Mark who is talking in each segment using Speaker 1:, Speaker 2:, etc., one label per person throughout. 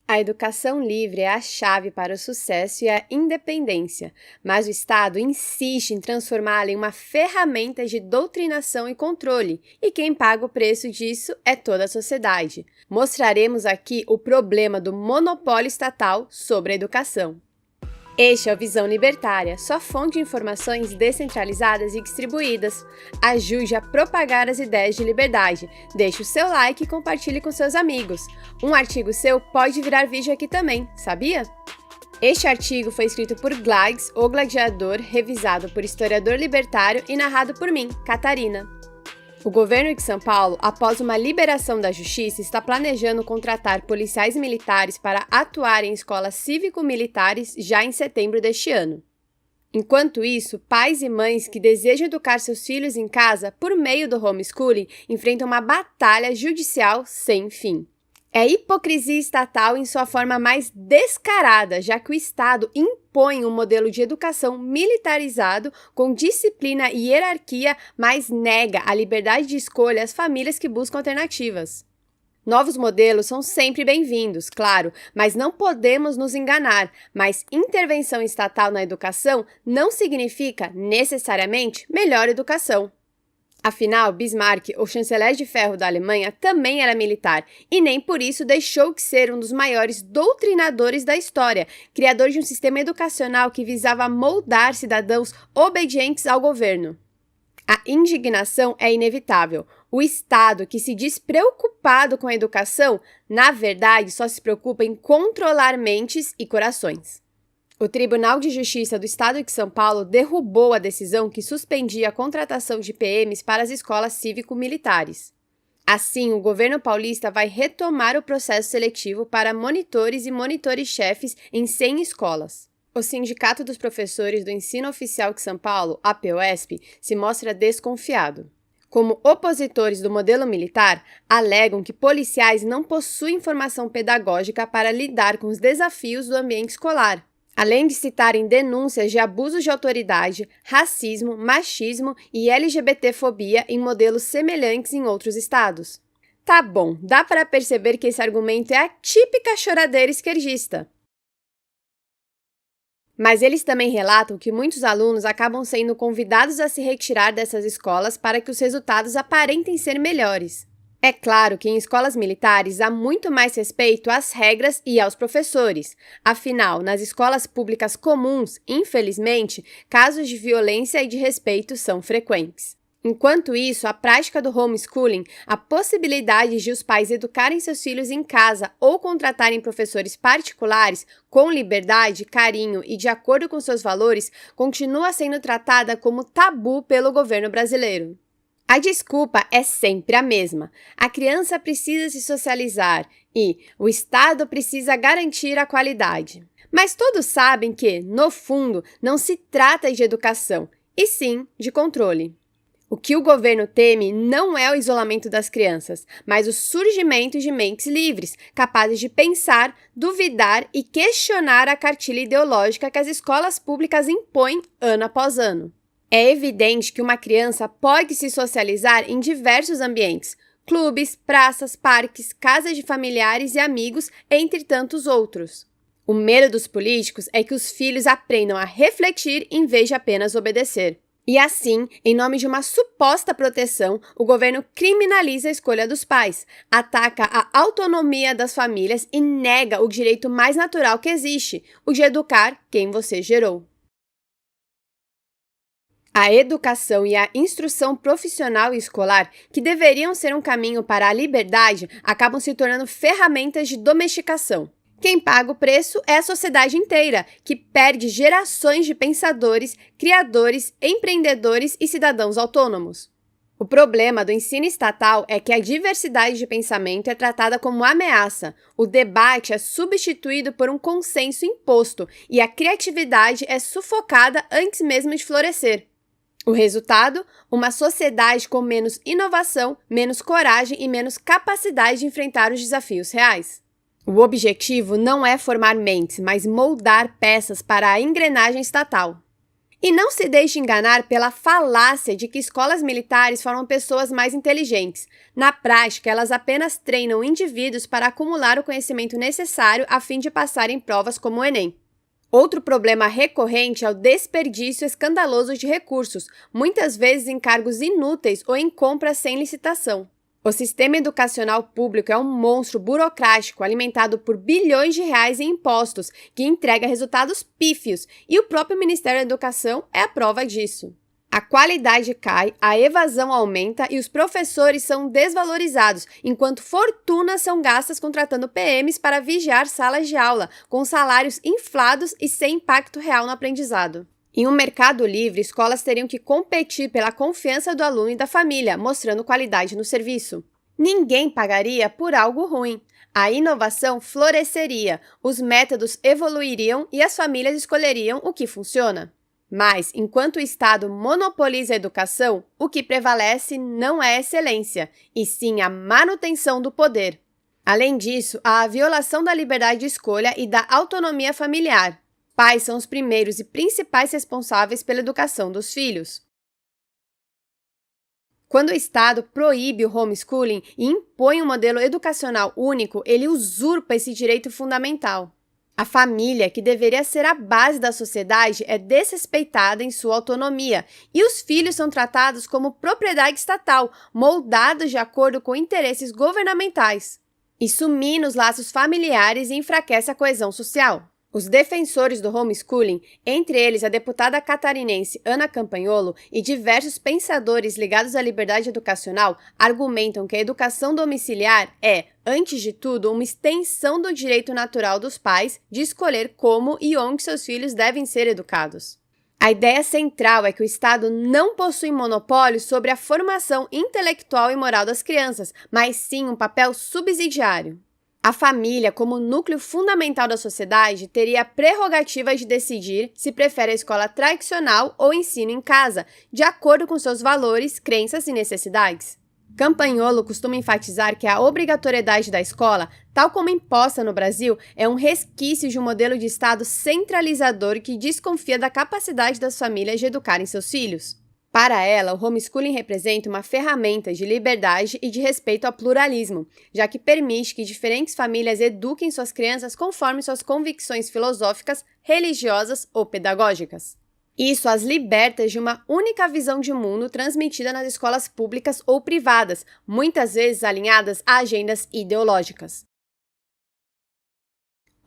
Speaker 1: A educação livre é a chave para o sucesso e a independência, mas o Estado insiste em transformá-la em uma ferramenta de doutrinação e controle, e quem paga o preço disso é toda a sociedade. Mostraremos aqui o problema do monopólio estatal sobre a educação. Este é o Visão Libertária, sua fonte de informações descentralizadas e distribuídas. Ajude a propagar as ideias de liberdade. Deixe o seu like e compartilhe com seus amigos. Um artigo seu pode virar vídeo aqui também, sabia? Este artigo foi escrito por Glags, o Gladiador, revisado por historiador libertário e narrado por mim, Catarina. O governo de São Paulo, após uma liberação da justiça, está planejando contratar policiais militares para atuar em escolas cívico-militares já em setembro deste ano. Enquanto isso, pais e mães que desejam educar seus filhos em casa por meio do homeschooling enfrentam uma batalha judicial sem fim. É hipocrisia estatal em sua forma mais descarada, já que o Estado impõe um modelo de educação militarizado com disciplina e hierarquia, mas nega a liberdade de escolha às famílias que buscam alternativas. Novos modelos são sempre bem-vindos, claro, mas não podemos nos enganar, mas intervenção estatal na educação não significa, necessariamente, melhor educação. Afinal, Bismarck, o chanceler de ferro da Alemanha, também era militar e nem por isso deixou de ser um dos maiores doutrinadores da história, criador de um sistema educacional que visava moldar cidadãos obedientes ao governo. A indignação é inevitável. O Estado, que se diz preocupado com a educação, na verdade só se preocupa em controlar mentes e corações. O Tribunal de Justiça do Estado de São Paulo derrubou a decisão que suspendia a contratação de PMs para as escolas cívico-militares. Assim, o governo paulista vai retomar o processo seletivo para monitores e monitores-chefes em 100 escolas. O Sindicato dos Professores do Ensino Oficial de São Paulo, APOESP, se mostra desconfiado. Como opositores do modelo militar, alegam que policiais não possuem formação pedagógica para lidar com os desafios do ambiente escolar, além de citarem denúncias de abusos de autoridade, racismo, machismo e LGBTfobia em modelos semelhantes em outros estados. Tá bom, dá para perceber que esse argumento é a típica choradeira esquerdista. Mas eles também relatam que muitos alunos acabam sendo convidados a se retirar dessas escolas para que os resultados aparentem ser melhores. É claro que em escolas militares há muito mais respeito às regras e aos professores. Afinal, nas escolas públicas comuns, infelizmente, casos de violência e de respeito são frequentes. Enquanto isso, a prática do homeschooling, a possibilidade de os pais educarem seus filhos em casa ou contratarem professores particulares com liberdade, carinho e de acordo com seus valores, continua sendo tratada como tabu pelo governo brasileiro. A desculpa é sempre a mesma. A criança precisa se socializar e o Estado precisa garantir a qualidade. Mas todos sabem que, no fundo, não se trata de educação, e sim de controle. O que o governo teme não é o isolamento das crianças, mas o surgimento de mentes livres, capazes de pensar, duvidar e questionar a cartilha ideológica que as escolas públicas impõem ano após ano. É evidente que uma criança pode se socializar em diversos ambientes, clubes, praças, parques, casas de familiares e amigos, entre tantos outros. O medo dos políticos é que os filhos aprendam a refletir em vez de apenas obedecer. E assim, em nome de uma suposta proteção, o governo criminaliza a escolha dos pais, ataca a autonomia das famílias e nega o direito mais natural que existe, o de educar quem você gerou. A educação e a instrução profissional e escolar, que deveriam ser um caminho para a liberdade, acabam se tornando ferramentas de domesticação. Quem paga o preço é a sociedade inteira, que perde gerações de pensadores, criadores, empreendedores e cidadãos autônomos. O problema do ensino estatal é que a diversidade de pensamento é tratada como ameaça, o debate é substituído por um consenso imposto e a criatividade é sufocada antes mesmo de florescer. O resultado? Uma sociedade com menos inovação, menos coragem e menos capacidade de enfrentar os desafios reais. O objetivo não é formar mentes, mas moldar peças para a engrenagem estatal. E não se deixe enganar pela falácia de que escolas militares formam pessoas mais inteligentes. Na prática, elas apenas treinam indivíduos para acumular o conhecimento necessário a fim de passar em provas como o Enem. Outro problema recorrente é o desperdício escandaloso de recursos, muitas vezes em cargos inúteis ou em compras sem licitação. O sistema educacional público é um monstro burocrático alimentado por bilhões de reais em impostos, que entrega resultados pífios, e o próprio Ministério da Educação é a prova disso. A qualidade cai, a evasão aumenta e os professores são desvalorizados, enquanto fortunas são gastas contratando PMs para vigiar salas de aula, com salários inflados e sem impacto real no aprendizado. Em um mercado livre, escolas teriam que competir pela confiança do aluno e da família, mostrando qualidade no serviço. Ninguém pagaria por algo ruim. A inovação floresceria, os métodos evoluiriam e as famílias escolheriam o que funciona. Mas, enquanto o Estado monopoliza a educação, o que prevalece não é a excelência, e sim a manutenção do poder. Além disso, há a violação da liberdade de escolha e da autonomia familiar. Pais são os primeiros e principais responsáveis pela educação dos filhos. Quando o Estado proíbe o homeschooling e impõe um modelo educacional único, ele usurpa esse direito fundamental. A família, que deveria ser a base da sociedade, é desrespeitada em sua autonomia e os filhos são tratados como propriedade estatal, moldados de acordo com interesses governamentais. Isso mina os laços familiares e enfraquece a coesão social. Os defensores do homeschooling, entre eles a deputada catarinense Ana Campanholo e diversos pensadores ligados à liberdade educacional, argumentam que a educação domiciliar é, antes de tudo, uma extensão do direito natural dos pais de escolher como e onde seus filhos devem ser educados. A ideia central é que o Estado não possui monopólio sobre a formação intelectual e moral das crianças, mas sim um papel subsidiário. A família, como núcleo fundamental da sociedade, teria a prerrogativa de decidir se prefere a escola tradicional ou ensino em casa, de acordo com seus valores, crenças e necessidades. Campanholo costuma enfatizar que a obrigatoriedade da escola, tal como imposta no Brasil, é um resquício de um modelo de Estado centralizador que desconfia da capacidade das famílias de educarem seus filhos. Para ela, o homeschooling representa uma ferramenta de liberdade e de respeito ao pluralismo, já que permite que diferentes famílias eduquem suas crianças conforme suas convicções filosóficas, religiosas ou pedagógicas. Isso as liberta de uma única visão de mundo transmitida nas escolas públicas ou privadas, muitas vezes alinhadas a agendas ideológicas.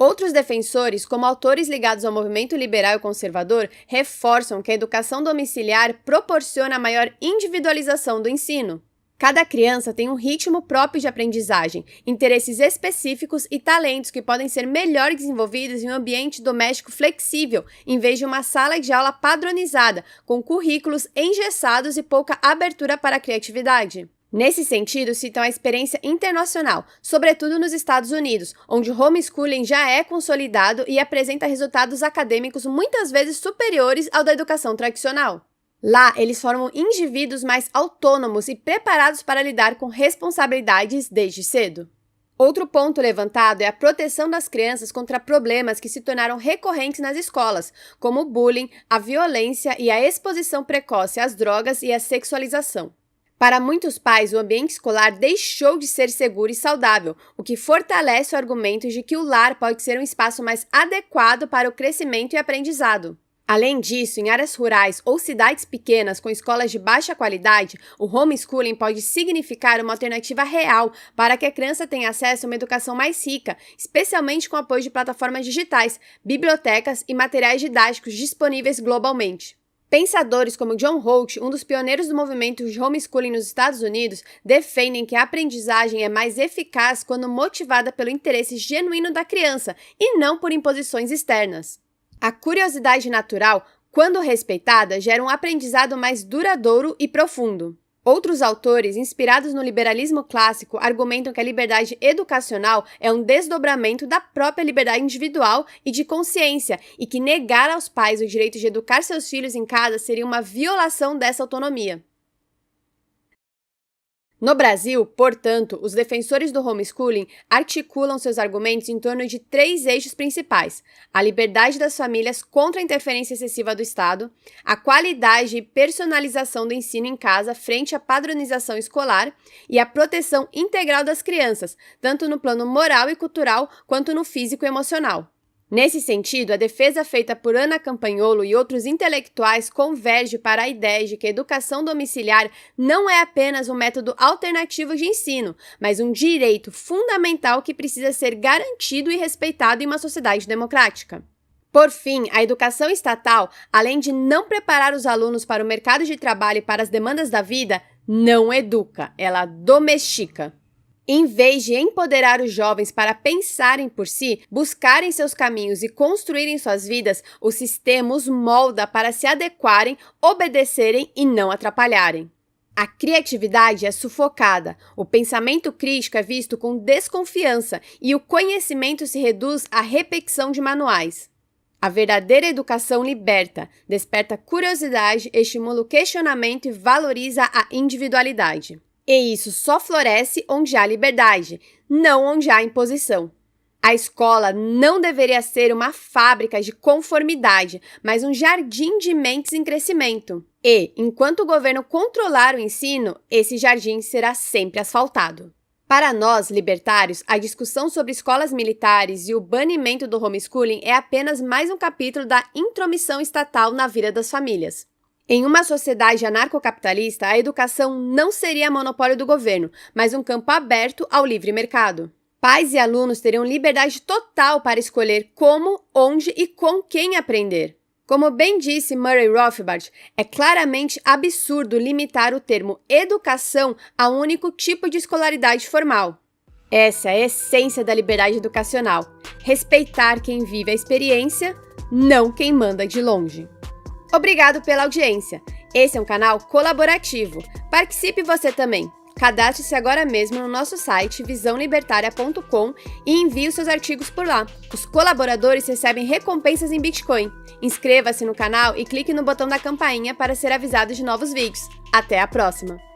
Speaker 1: Outros defensores, como autores ligados ao movimento liberal e conservador, reforçam que a educação domiciliar proporciona a maior individualização do ensino. Cada criança tem um ritmo próprio de aprendizagem, interesses específicos e talentos que podem ser melhor desenvolvidos em um ambiente doméstico flexível, em vez de uma sala de aula padronizada, com currículos engessados e pouca abertura para a criatividade. Nesse sentido, citam a experiência internacional, sobretudo nos Estados Unidos, onde o homeschooling já é consolidado e apresenta resultados acadêmicos muitas vezes superiores ao da educação tradicional. Lá, eles formam indivíduos mais autônomos e preparados para lidar com responsabilidades desde cedo. Outro ponto levantado é a proteção das crianças contra problemas que se tornaram recorrentes nas escolas, como o bullying, a violência e a exposição precoce às drogas e à sexualização. Para muitos pais, o ambiente escolar deixou de ser seguro e saudável, o que fortalece o argumento de que o lar pode ser um espaço mais adequado para o crescimento e aprendizado. Além disso, em áreas rurais ou cidades pequenas com escolas de baixa qualidade, o homeschooling pode significar uma alternativa real para que a criança tenha acesso a uma educação mais rica, especialmente com apoio de plataformas digitais, bibliotecas e materiais didáticos disponíveis globalmente. Pensadores como John Holt, um dos pioneiros do movimento de homeschooling nos Estados Unidos, defendem que a aprendizagem é mais eficaz quando motivada pelo interesse genuíno da criança e não por imposições externas. A curiosidade natural, quando respeitada, gera um aprendizado mais duradouro e profundo. Outros autores, inspirados no liberalismo clássico, argumentam que a liberdade educacional é um desdobramento da própria liberdade individual e de consciência, e que negar aos pais o direito de educar seus filhos em casa seria uma violação dessa autonomia. No Brasil, portanto, os defensores do homeschooling articulam seus argumentos em torno de 3 eixos principais: a liberdade das famílias contra a interferência excessiva do Estado, a qualidade e personalização do ensino em casa frente à padronização escolar e a proteção integral das crianças, tanto no plano moral e cultural quanto no físico e emocional. Nesse sentido, a defesa feita por Ana Campagnolo e outros intelectuais converge para a ideia de que a educação domiciliar não é apenas um método alternativo de ensino, mas um direito fundamental que precisa ser garantido e respeitado em uma sociedade democrática. Por fim, a educação estatal, além de não preparar os alunos para o mercado de trabalho e para as demandas da vida, não educa, ela domestica. Em vez de empoderar os jovens para pensarem por si, buscarem seus caminhos e construírem suas vidas, o sistema os molda para se adequarem, obedecerem e não atrapalharem. A criatividade é sufocada, o pensamento crítico é visto com desconfiança e o conhecimento se reduz à repetição de manuais. A verdadeira educação liberta, desperta curiosidade, estimula o questionamento e valoriza a individualidade. E isso só floresce onde há liberdade, não onde há imposição. A escola não deveria ser uma fábrica de conformidade, mas um jardim de mentes em crescimento. E, enquanto o governo controlar o ensino, esse jardim será sempre asfaltado. Para nós, libertários, a discussão sobre escolas militares e o banimento do homeschooling é apenas mais um capítulo da intromissão estatal na vida das famílias. Em uma sociedade anarcocapitalista, a educação não seria monopólio do governo, mas um campo aberto ao livre mercado. Pais e alunos teriam liberdade total para escolher como, onde e com quem aprender. Como bem disse Murray Rothbard, é claramente absurdo limitar o termo educação a um único tipo de escolaridade formal. Essa é a essência da liberdade educacional: respeitar quem vive a experiência, não quem manda de longe. Obrigado pela audiência. Esse é um canal colaborativo. Participe você também. Cadastre-se agora mesmo no nosso site visãolibertaria.com e envie os seus artigos por lá. Os colaboradores recebem recompensas em Bitcoin. Inscreva-se no canal e clique no botão da campainha para ser avisado de novos vídeos. Até a próxima!